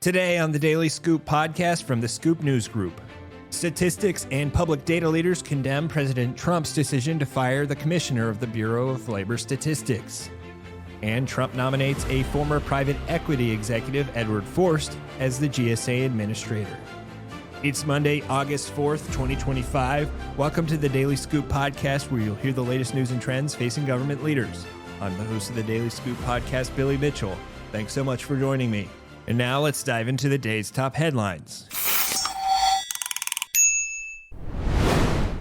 Today on the Daily Scoop podcast from the Scoop News Group. Statistics and public data leaders condemn President Trump's decision to fire the commissioner of the Bureau of Labor Statistics. And Trump nominates a former private equity executive, Edward Forst, as the GSA administrator. It's Monday, August 4th, 2025. Welcome to the Daily Scoop podcast, where you'll hear the latest news and trends facing government leaders. I'm the host of the Daily Scoop podcast, Billy Mitchell. Thanks so much for joining me. And now let's dive into the day's top headlines.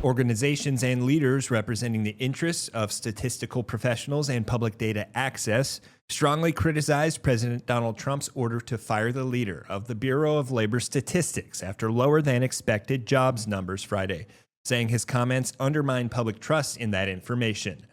Organizations and leaders representing the interests of statistical professionals and public data access strongly criticized President Donald Trump's order to fire the leader of the Bureau of Labor Statistics after lower than expected jobs numbers Friday, saying his comments undermine public trust in that information.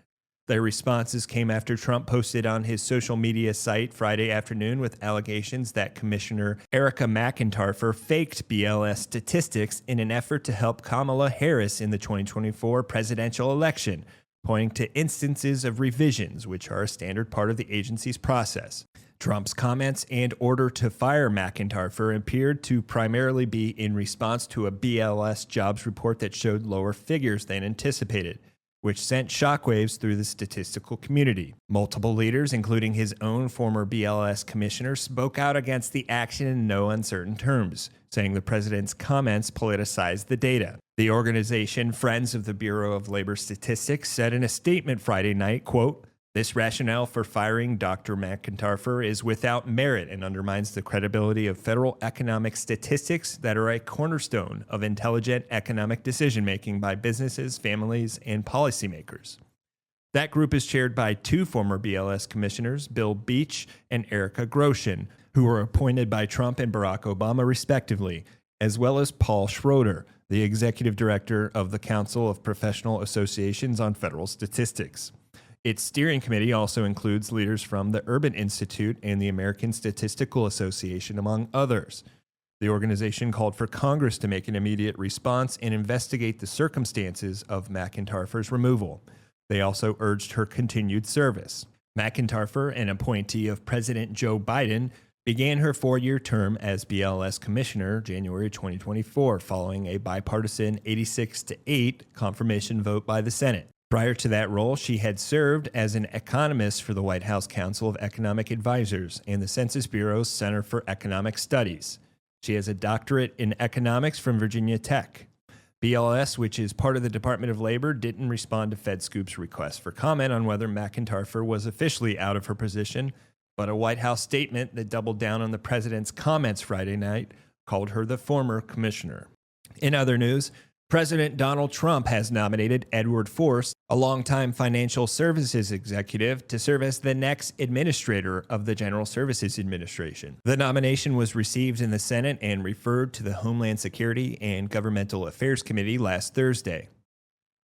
Their responses came after Trump posted on his social media site Friday afternoon with allegations that Commissioner Erica McIntyre faked BLS statistics in an effort to help Kamala Harris in the 2024 presidential election, pointing to instances of revisions, which are a standard part of the agency's process. Trump's comments and order to fire McIntyre appeared to primarily be in response to a BLS jobs report that showed lower figures than anticipated, which sent shockwaves through the statistical community. Multiple leaders, including his own former BLS commissioner, spoke out against the action in no uncertain terms, saying the president's comments politicized the data. The organization Friends of the Bureau of Labor Statistics said in a statement Friday night, quote, "This rationale for firing Dr. McIntyre is without merit and undermines the credibility of federal economic statistics that are a cornerstone of intelligent economic decision-making by businesses, families, and policymakers." That group is chaired by two former BLS commissioners, Bill Beach and Erica Groshin, who were appointed by Trump and Barack Obama respectively, as well as Paul Schroeder, the executive director of the Council of Professional Associations on Federal Statistics. Its steering committee also includes leaders from the Urban Institute and the American Statistical Association, among others. The organization called for Congress to make an immediate response and investigate the circumstances of McIntyre's removal. They also urged her continued service. McIntyre, an appointee of President Joe Biden, began her four-year term as BLS commissioner January 2024, following a bipartisan 86-8 confirmation vote by the Senate. Prior to that role, she had served as an economist for the White House Council of Economic Advisors and the Census Bureau's Center for Economic Studies. She has a doctorate in economics from Virginia Tech. BLS, which is part of the Department of Labor, didn't respond to FedScoop's request for comment on whether McIntyre was officially out of her position, but a White House statement that doubled down on the president's comments Friday night called her the former commissioner. In other news, President Donald Trump has nominated Edward Forst, a longtime financial services executive, to serve as the next administrator of the General Services Administration. The nomination was received in the Senate and referred to the Homeland Security and Governmental Affairs Committee last Thursday.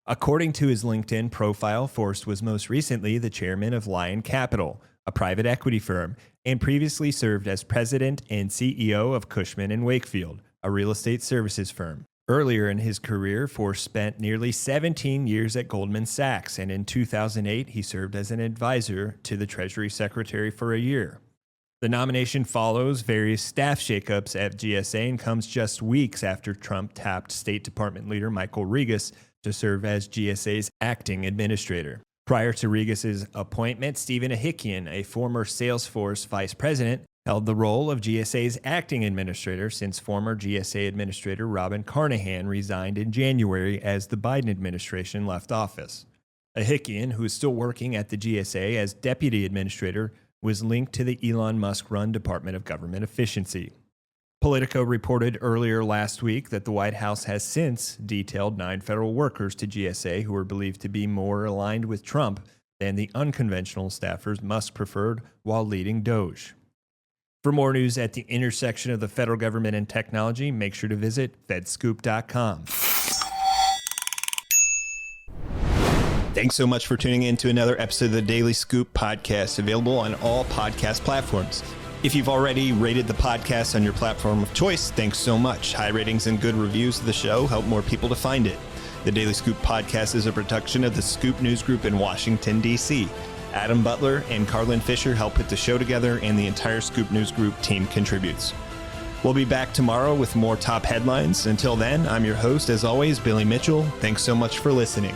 According to his LinkedIn profile, Forst was most recently the chairman of Lion Capital, a private equity firm, and previously served as president and CEO of Cushman & Wakefield, a real estate services firm. Earlier in his career, Forst spent nearly 17 years at Goldman Sachs, and in 2008, he served as an advisor to the Treasury Secretary for a year. The nomination follows various staff shakeups at GSA and comes just weeks after Trump tapped State Department leader Michael Regas to serve as GSA's acting administrator. Prior to Regas's appointment, Stephen Ahikian, a former Salesforce vice president, held the role of GSA's acting administrator since former GSA administrator Robin Carnahan resigned in January as the Biden administration left office. Ahikian, who is still working at the GSA as deputy administrator, was linked to the Elon Musk-run Department of Government Efficiency. Politico reported earlier last week that the White House has since detailed 9 federal workers to GSA who are believed to be more aligned with Trump than the unconventional staffers Musk preferred while leading DOGE. For more news at the intersection of the federal government and technology, make sure to visit fedscoop.com. Thanks so much for tuning in to another episode of the Daily Scoop podcast, available on all podcast platforms. If you've already rated the podcast on your platform of choice, thanks so much. High ratings and good reviews of the show help more people to find it. The Daily Scoop podcast is a production of the Scoop News Group in Washington, D.C. Adam Butler and Carlin Fisher help put the show together, and the entire Scoop News Group team contributes. We'll be back tomorrow with more top headlines. Until then, I'm your host, as always, Billy Mitchell. Thanks so much for listening.